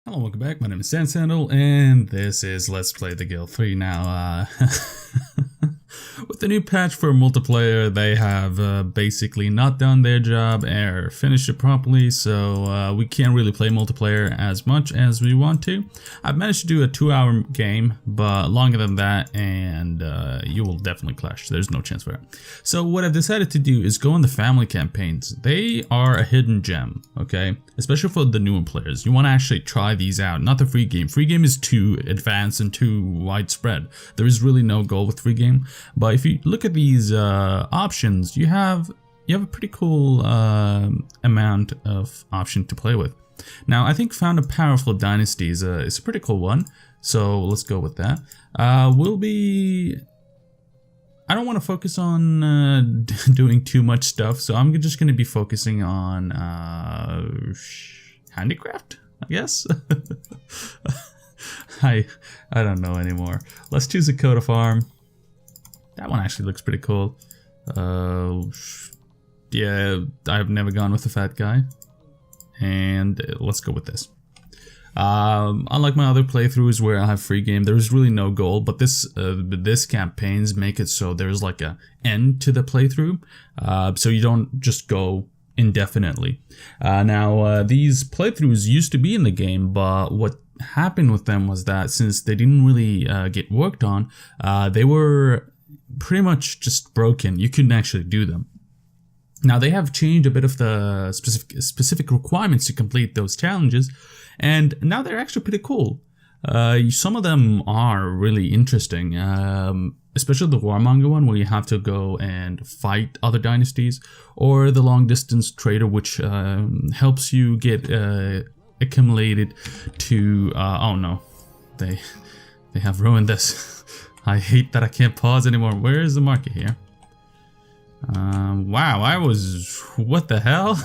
Hello, welcome back. My name is Sandsandal, and this is Let's Play the Guild 3. Now, with the new patch for multiplayer, they have basically not done their job or finished it properly, so we can't really play multiplayer as much as we want to. I've managed to do a 2-hour game, but longer than that, and you will definitely clash. There's no chance for it. So what I've decided to do is go on the family campaigns. They are a hidden gem, okay? Especially for the newer players. You want to actually try these out, not the free game. Free game is too advanced and too widespread. There is really no goal with free game. But if you look at these options, you have a pretty cool amount of option to play with. Now, I think Found a Powerful Dynasty is a pretty cool one. So let's go with that. I don't want to focus on doing too much stuff, so I'm just going to be focusing on handicraft, I guess. I don't know anymore. Let's choose a coat farm. That one actually looks pretty cool. Yeah, I've never gone with the fat guy, and let's go with this. Unlike my other playthroughs where I have free game, there's really no goal, but this campaigns make it so there's like a end to the playthrough, so you don't just go indefinitely. Now these playthroughs used to be in the game, but what happened with them was that since they didn't really get worked on, they were pretty much just broken. You couldn't actually do them. Now they have changed a bit of the specific requirements to complete those challenges, and now they're actually pretty cool. Some of them are really interesting, especially the Warmonger one where you have to go and fight other dynasties, or the long distance trader, which helps you get accumulated to oh no, they have ruined this. I hate that I can't pause anymore. Where is the market here? Wow, what the hell?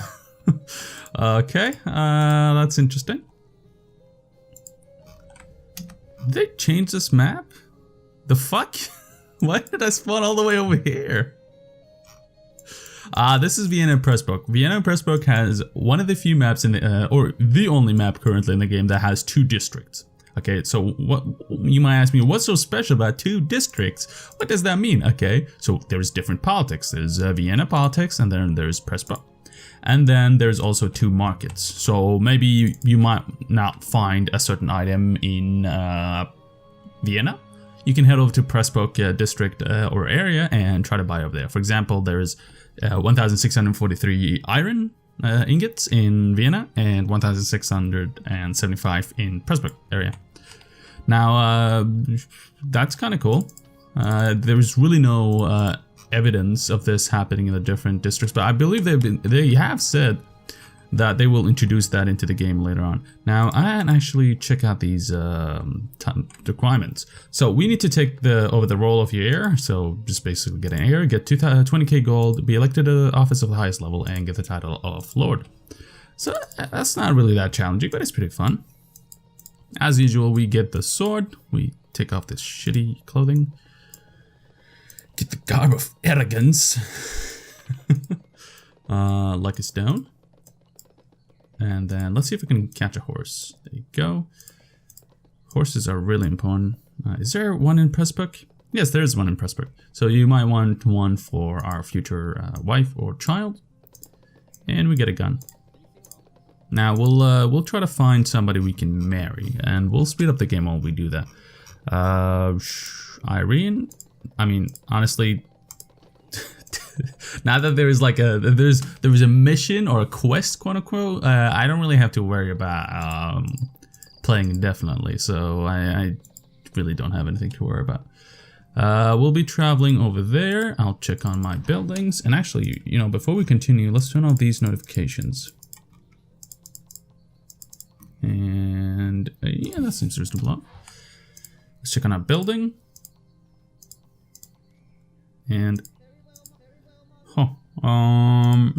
Okay, that's interesting. Did they change this map? The fuck? Why did I spawn all the way over here? This is Vienna and Pressbrook. Vienna and Pressbrook has one of the few maps in the, or the only map currently in the game that has 2 districts. Okay, so what you might ask me, what's so special about 2 districts? What does that mean? Okay, so there's different politics. There's Vienna politics, and then there's Pressbrook. And then there's also 2 markets. So maybe you might not find a certain item in Vienna. You can head over to Pressbrook district or area and try to buy over there. For example, there's 1,643 iron ingots in Vienna and 1,675 in Pressbrook area. Now, that's kind of cool. There's really no evidence of this happening in the different districts, but I believe they have said that they will introduce that into the game later on. Now, I actually check out these requirements. So we need to take over the role of your heir. So just basically get an heir, get 20k gold, be elected to the office of the highest level, and get the title of Lord. So that's not really that challenging, but it's pretty fun. As usual, we get the sword. We take off this shitty clothing. Get the garb of arrogance. Like a stone. And then let's see if we can catch a horse. There you go. Horses are really important. Is there one in Pressbrook? Yes, there is one in Pressbrook. So you might want one for our future wife or child. And we get a gun. Now we'll try to find somebody we can marry, and we'll speed up the game while we do that. Irene. I mean, honestly, now that there is like there was a mission or a quest, quote unquote, I don't really have to worry about playing indefinitely, so I really don't have anything to worry about. We'll be traveling over there. I'll check on my buildings, and actually, you know, before we continue, let's turn off these notifications. And yeah, that seems reasonable. Let's check on our building. And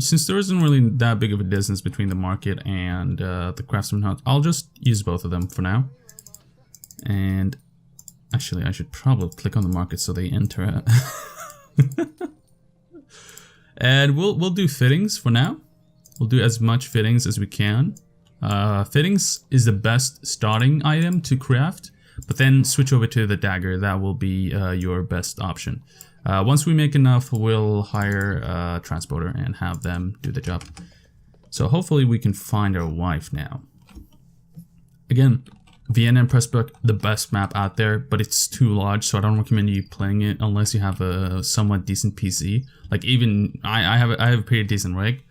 since there isn't really that big of a distance between the market and the craftsman hut, I'll just use both of them for now. And actually, I should probably click on the market so they enter it. And we'll do fittings for now. We'll do as much fittings as we can. Fittings is the best starting item to craft, but then switch over to the dagger. That will be your best option. Once we make enough, we'll hire a transporter and have them do the job. So hopefully we can find our wife now. Again, Vienna and Pressburg, the best map out there, but it's too large, so I don't recommend you playing it unless you have a somewhat decent PC. Like even I have a pretty decent rig,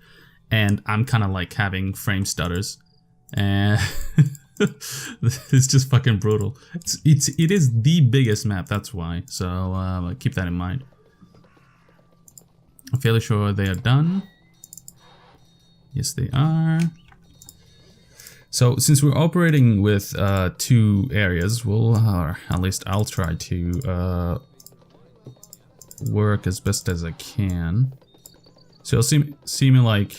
and I'm kind of like having frame stutters, and it's just fucking brutal. It is the biggest map, that's why. So keep that in mind. I'm fairly sure they are done. Yes, they are. So since we're operating with 2 areas, we'll, at least I'll try to work as best as I can. So you'll see me like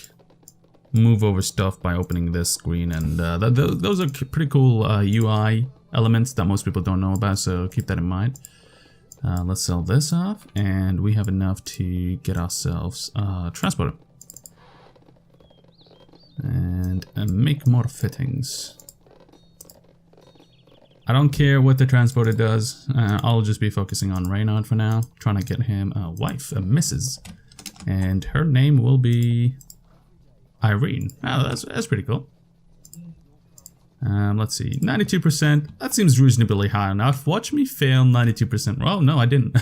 move over stuff by opening this screen, and those are pretty cool UI elements that most people don't know about, so keep that in mind. Let's sell this off, and we have enough to get ourselves a transporter. And make more fittings. I don't care what the transporter does. I'll just be focusing on Reynard for now, trying to get him a wife, a Mrs. And her name will be Irene. Oh, that's pretty cool. Let's see, 92%. That seems reasonably high enough. Watch me fail 92%. Oh no, I didn't.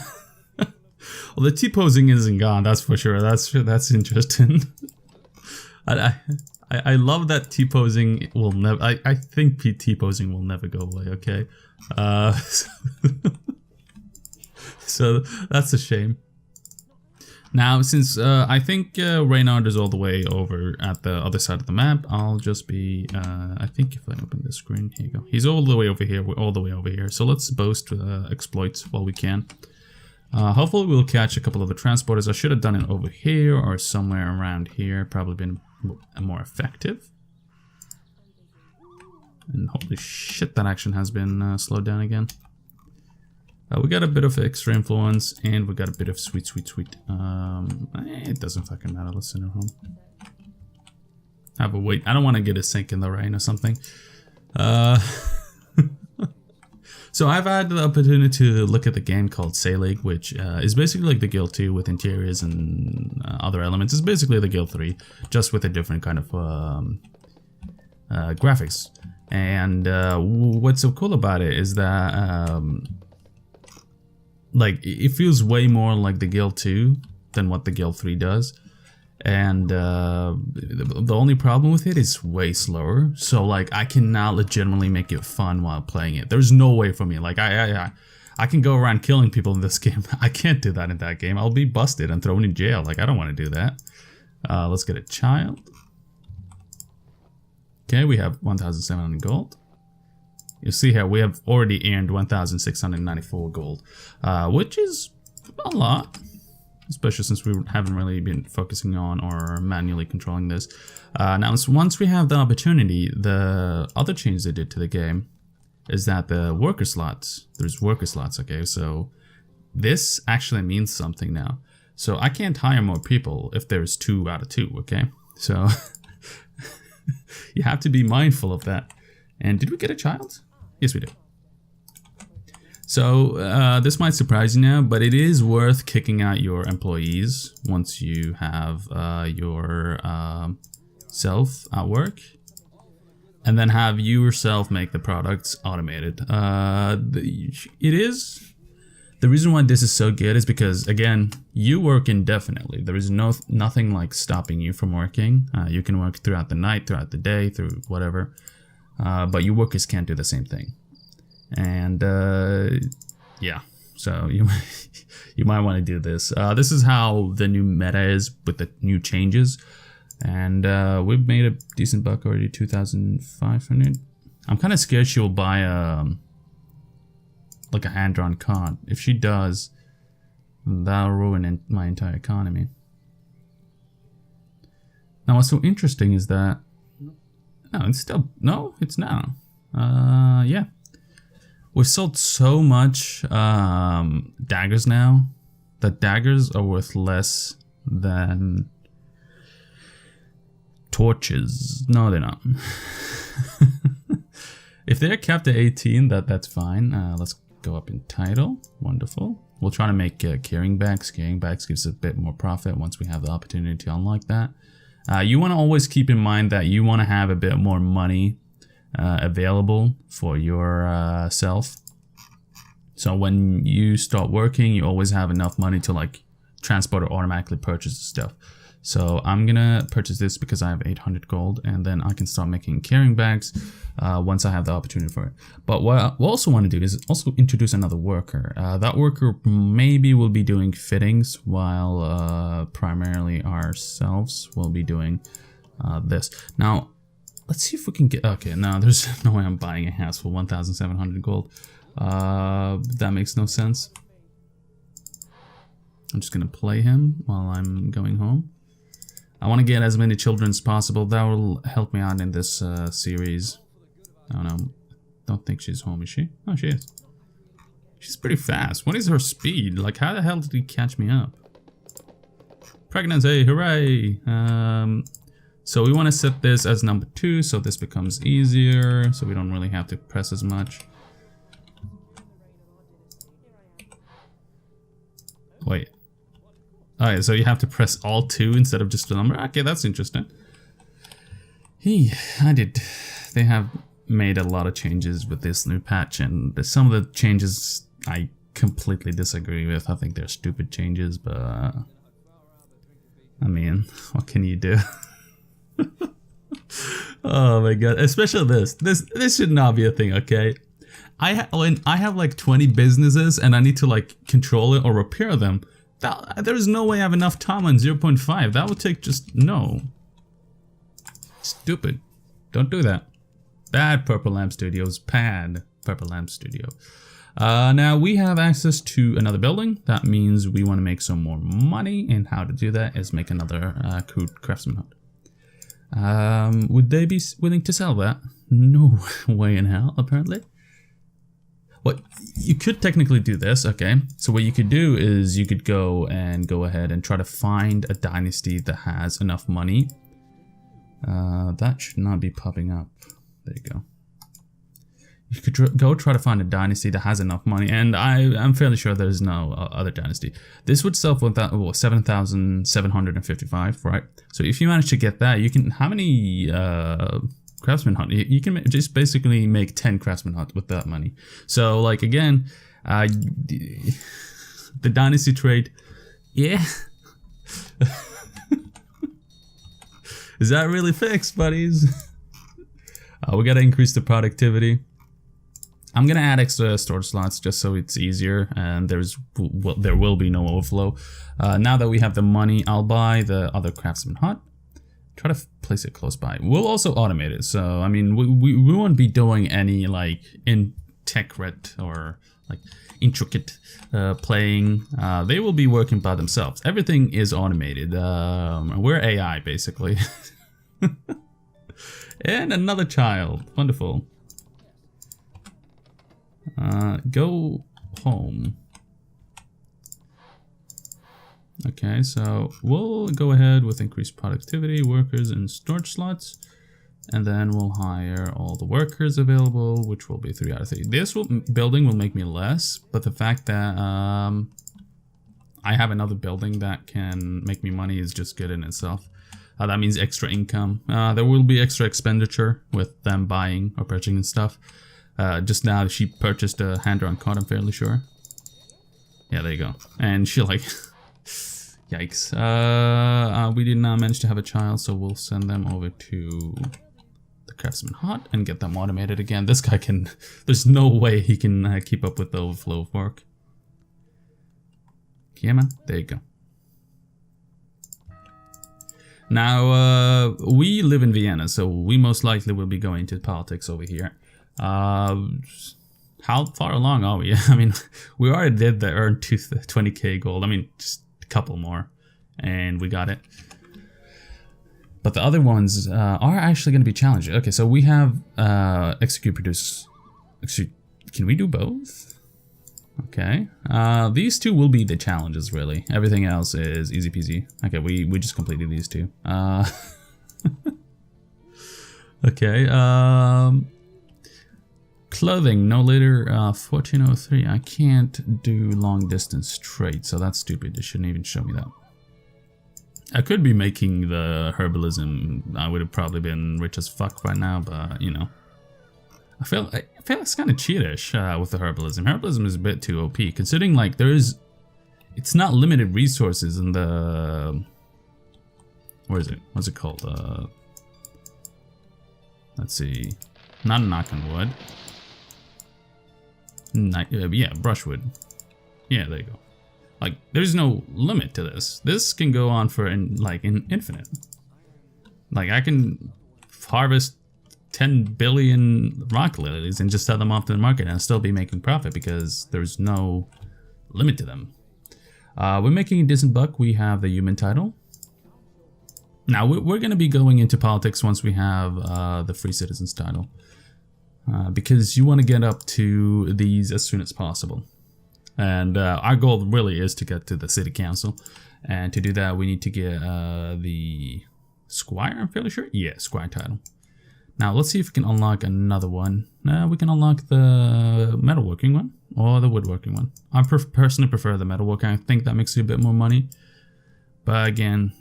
Well, the T-posing isn't gone, that's for sure. That's interesting. I love that T-posing will never. I think T-posing will never go away. Okay, so that's a shame. Now, since I think Reynard is all the way over at the other side of the map, I'll just be. I think if I open the screen, here you go. He's all the way over here. We're all the way over here. So let's boast exploits while we can. Hopefully, we'll catch a couple of the transporters. I should have done it over here or somewhere around here. Probably been more effective. And holy shit, that action has been slowed down again. We got a bit of extra influence, and we got a bit of sweet. It doesn't fucking matter. Let's send her home. Have a wait. I don't want to get a sink in the rain or something. So I've had the opportunity to look at the game called Selig, which is basically like the Guild 2 with interiors and other elements. It's basically the Guild 3, just with a different kind of graphics. And what's so cool about it is that like it feels way more like the Guild 2 than what the Guild 3 does. And the only problem with it is way slower. So like I cannot legitimately make it fun while playing it. There's no way for me. Like I can go around killing people in this game. I can't do that in that game. I'll be busted and thrown in jail. Like I don't want to do that. Let's get a child. Okay, we have 1,700 gold. You see here we have already earned 1,694 gold, which is a lot. Especially since we haven't really been focusing on or manually controlling this. Now, once we have the opportunity, the other change they did to the game is that the worker slots, there's worker slots, okay? So this actually means something now. So I can't hire more people if there's 2 out of 2, okay? So you have to be mindful of that. And did we get a child? Yes, we did. So this might surprise you now, but it is worth kicking out your employees once you have your self at work, and then have you yourself make the products automated. It is the reason why this is so good is because, again, you work indefinitely. There is nothing like stopping you from working. You can work throughout the night, throughout the day, through whatever, but your workers can't do the same thing. And yeah, so you might want to do this. This is how the new meta is with the new changes, and we've made a decent buck already, 2,500. I'm kind of scared she will buy like a hand-drawn card. If she does, that'll ruin my entire economy. Now, what's so interesting is that it's not. Yeah. We've sold so much daggers now that daggers are worth less than torches. No, they're not. If they're capped at 18, that's fine. Let's go up in title. Wonderful. We'll try to make carrying bags. Carrying bags gives a bit more profit once we have the opportunity to unlock that. You want to always keep in mind that you want to have a bit more money available for yourself. So when you start working, you always have enough money to like transport or automatically purchase stuff. So I'm gonna purchase this because I have 800 gold, and then I can start making carrying bags once I have the opportunity for it. But what I also want to do is also introduce another worker. That worker maybe will be doing fittings, while primarily ourselves will be doing this. Now, let's see if we can get... Okay, no, there's no way I'm buying a house for 1,700 gold. That makes no sense. I'm just gonna play him while I'm going home. I want to get as many children as possible. That will help me out in this series. I don't know. Don't think she's home, is she? Oh, she is. She's pretty fast. What is her speed? Like, how the hell did he catch me up? Pregnancy, hooray! So we want to set this as number 2, so this becomes easier, so we don't really have to press as much. Wait. Alright, so you have to press all 2 instead of just a number. Okay, that's interesting. They have made a lot of changes with this new patch, and some of the changes I completely disagree with. I think they're stupid changes, but I mean, what can you do? Oh my god, especially this should not be a thing, okay? When I have like 20 businesses and I need to like control it or repair them, there's no way I have enough time on 0.5. That would take no. Stupid. Don't do that. Bad Purple Lamp Studios. Bad Purple Lamp Studio. Now we have access to another building. That means we want to make some more money, and how to do that is make another crude craftsman hut. Would they be willing to sell that? No way in hell, apparently. Well, you could technically do this, okay? So what you could do is you could go ahead and try to find a dynasty that has enough money. That should not be popping up. There you go. You could go try to find a dynasty that has enough money, and I'm fairly sure there's no other dynasty. This would sell for 7,755, right? So if you manage to get that, you can... How many... craftsman hut? You can just basically make 10 craftsman hut with that money. So like again, the dynasty trade, yeah. Is that really fixed, buddies? We gotta increase the productivity. I'm gonna add extra storage slots just so it's easier, and there will be no overflow. Now that we have the money, I'll buy the other craftsman hut. Try to place it close by. We'll also automate it. So, I mean, we won't be doing any like intricate or like intricate playing. They will be working by themselves. Everything is automated. We're AI basically. And another child. Wonderful. Go home. Okay, so we'll go ahead with increased productivity, workers, and storage slots, and then we'll hire all the workers available, which will be 3 out of 3. This building will make me less, but the fact that I have another building that can make me money is just good in itself. That means extra income. There will be extra expenditure with them buying or purchasing stuff. Just now she purchased a hand-drawn card, I'm fairly sure. Yeah, there you go. And she like... Yikes. We did not manage to have a child, so we'll send them over to the craftsman hut and get them automated again. This guy can... There's no way he can keep up with the overflow of work. Yeah, man. There you go. Now, we live in Vienna, so we most likely will be going to politics over here. How far along are we? I mean, we already did the earn 20k gold. I mean, just a couple more, and we got it. But the other ones are actually going to be challenging. Okay, so we have execute, produce. Can we do both? Okay. These two will be the challenges, really. Everything else is easy peasy. Okay, we just completed these two. Okay. Clothing, no later 1403. I can't do long distance trade, so that's stupid. It shouldn't even show me that. I could be making the herbalism. I would have probably been rich as fuck by now, but you know. I feel it's kind of cheatish with the herbalism. Herbalism is a bit too OP, considering like it's not limited resources in the, where is it? What's it called? Let's see, not a knock on wood. Yeah, brushwood. Yeah, there you go. Like, there's no limit to this. This can go on for infinite. Like, I can harvest 10 billion rock lilies and just sell them off to the market and still be making profit because there's no limit to them. We're making a decent buck. We have the human title. Now, we're going to be going into politics once we have the free citizens title. Because you want to get up to these as soon as possible. And our goal really is to get to the city council. And to do that, we need to get the squire, I'm fairly sure. Yeah, squire title. Now, let's see if we can unlock another one. We can unlock the metalworking one or the woodworking one. I personally prefer the metalworking. I think that makes you a bit more money. But again,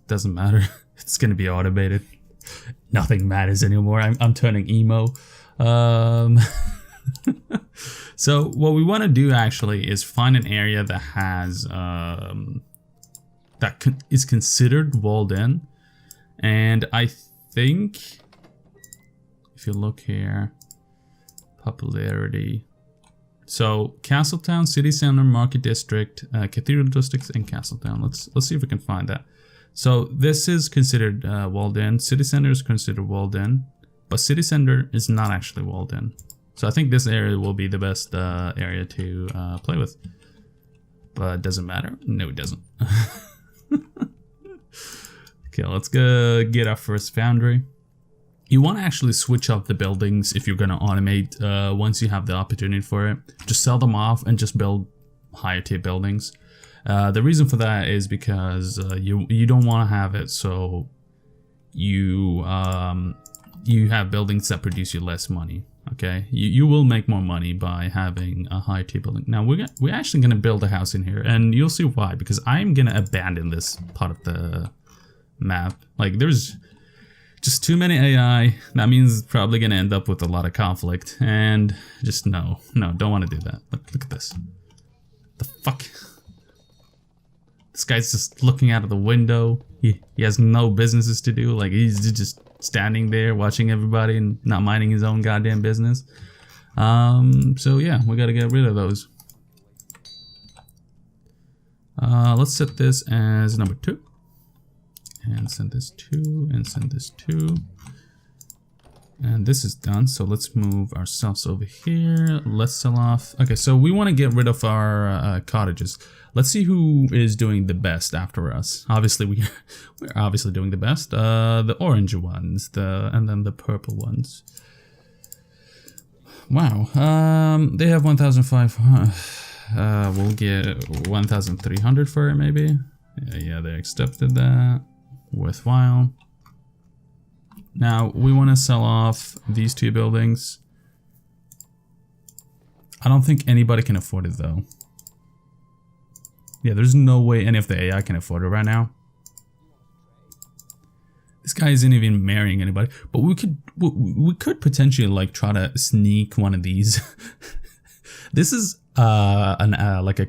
doesn't matter. It's going to be automated. Nothing matters anymore. I'm turning emo. So what we want to do actually is find an area that has is considered walled in, and I think if you look here, popularity. So Castletown, City Center, Market District, Cathedral Districts, and Castletown. Let's see if we can find that. So this is considered walled in. City Center is considered walled in, but City Center is not actually walled in. So I think this area will be the best area to play with. But does it matter? No, it doesn't. Okay, let's go get our first foundry. You want to actually switch up the buildings if you're going to automate once you have the opportunity for it. Just sell them off and just build higher tier buildings. The reason for that is because you don't want to have it so you have buildings that produce you less money. Okay, you will make more money by having a high tier building. Now we're actually going to build a house in here, and you'll see why, because I'm going to abandon this part of the map. Like, there's just too many AI. That means it's probably going to end up with a lot of conflict, and just no, don't want to do that. Look at this. The fuck. This guy's just looking out of the window. He has no businesses to do. Like, he's just standing there watching everybody and not minding his own goddamn business. So yeah, we gotta get rid of those. Let's set this as number 2. And send this 2, and send this 2. And this is done, so let's move ourselves over here. Let's sell off. Okay, so we want to get rid of our cottages. Let's see who is doing the best after us. Obviously, we're obviously doing the best. The orange ones, and then the purple ones. Wow. They have 1,500. We'll get 1,300 for it, maybe. Yeah, they accepted that. Worthwhile. Now, we want to sell off these 2 buildings. I don't think anybody can afford it, though. Yeah, there's no way any of the AI can afford it right now. This guy isn't even marrying anybody. But we could potentially, like, try to sneak one of these. This is like a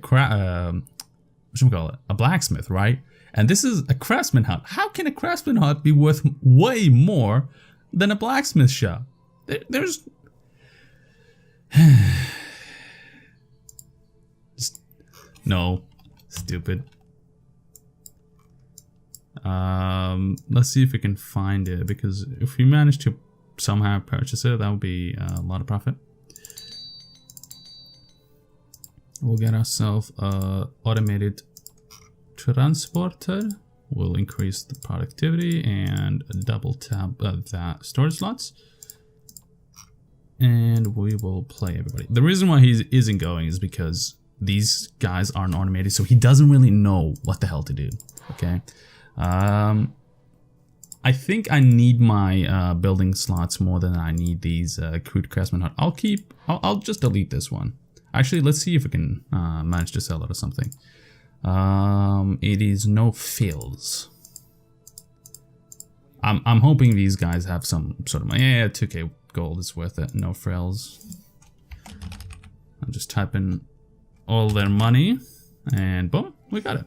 a blacksmith, right? And this is a craftsman hut. How can a craftsman hut be worth way more than a blacksmith shop? There's... Just... No. Stupid. Let's see if we can find it, because if we manage to somehow purchase it, that would be a lot of profit. We'll get ourselves automated transporter. Will increase the productivity and double tap that storage slots, and we will play everybody. The reason why he isn't going is because these guys aren't automated, so he doesn't really know what the hell to do. Okay, I think I need my building slots more than I need these crude craftsman hut. I'll just delete this one. Actually, let's see if we can manage to sell it or something. It is no fills. I'm hoping these guys have some sort of money. Yeah, 2k gold is worth it. No frills. I'll just type in all their money and boom, we got it.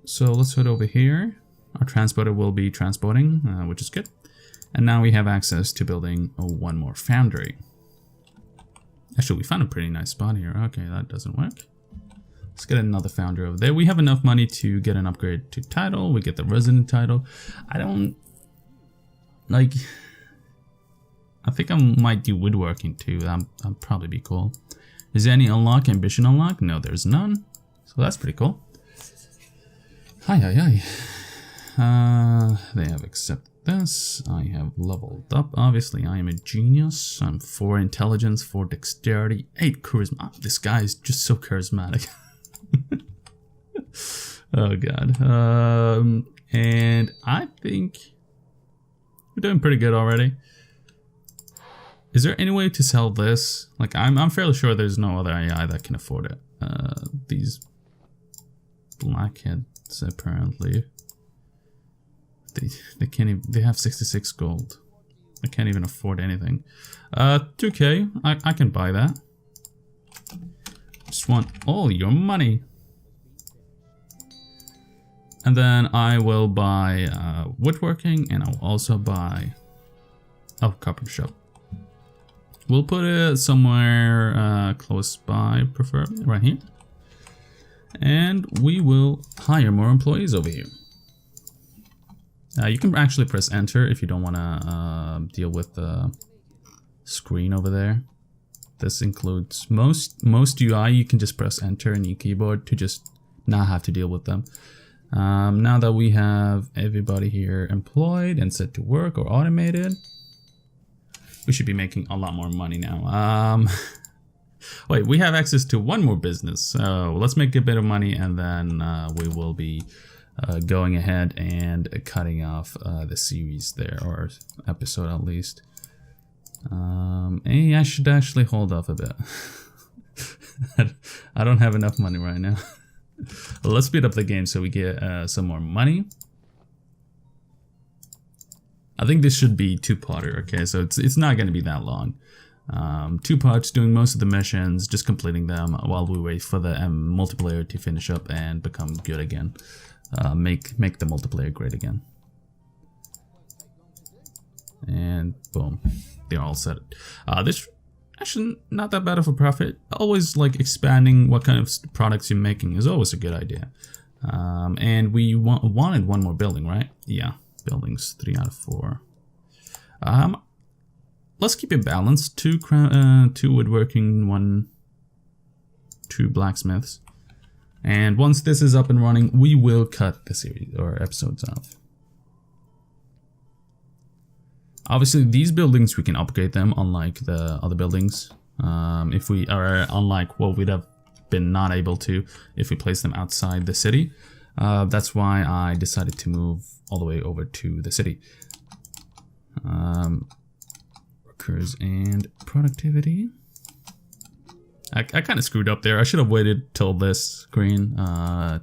So let's head over here. Our transporter will be transporting, which is good. And now we have access to building one more foundry. Actually, we found a pretty nice spot here. Okay, that doesn't work. Let's get another foundry over there. We have enough money to get an upgrade to title. We get the resident title. I don't like. I think I might do woodworking too. That'd probably be cool. Is there any unlock? Ambition unlock? No, there's none. So that's pretty cool. Hi. They have accepted this. I have leveled up. Obviously, I am a genius. I'm 4 intelligence, 4 dexterity, 8 charisma. Oh, this guy is just so charismatic. Oh god. And I think we're doing pretty good already. Is there any way to sell this? Like, I'm fairly sure there's no other AI that can afford it. These blackheads apparently. They can't even, they have 66 gold. They can't even afford anything. 2k, I can buy that. Just want all your money. And then I will buy woodworking, and I'll also buy a carpenter shop. We'll put it somewhere close by, preferably right here. And we will hire more employees over here. You can actually press enter if you don't want to deal with the screen over there. This includes most UI. You can just press enter in your keyboard to just not have to deal with them. Now that we have everybody here employed and set to work or automated, we should be making a lot more money now. Wait, we have access to one more business, so let's make a bit of money, and then we will be going ahead and cutting off the series there, or episode at least. Hey, I should actually hold off a bit. I don't have enough money right now. Well, let's speed up the game so we get some more money. I think this should be 2-parter, okay? So it's not going to be that long. 2 parts, doing most of the missions, just completing them while we wait for the multiplayer to finish up and become good again. Make the multiplayer great again. And boom, they're all set. This actually not that bad of a profit. Always like expanding what kind of products you're making is always a good idea. And we wanted one more building, right? Yeah, buildings 3 out of 4. Let's keep it balanced. 2 woodworking, 2 blacksmiths. And once this is up and running, we will cut the series or episodes off. Obviously, these buildings, we can upgrade them unlike the other buildings. If we are unlike what we'd have been not able to if we place them outside the city. That's why I decided to move all the way over to the city. Workers and productivity. I kind of screwed up there. I should have waited till this screen,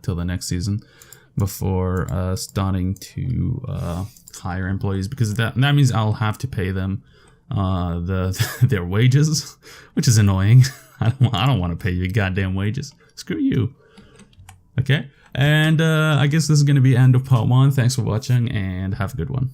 till the next season, before starting to hire employees, because that means I'll have to pay them their wages, which is annoying. I don't want to pay you goddamn wages. Screw you. Okay, and I guess this is going to be end of part 1. Thanks for watching, and have a good one.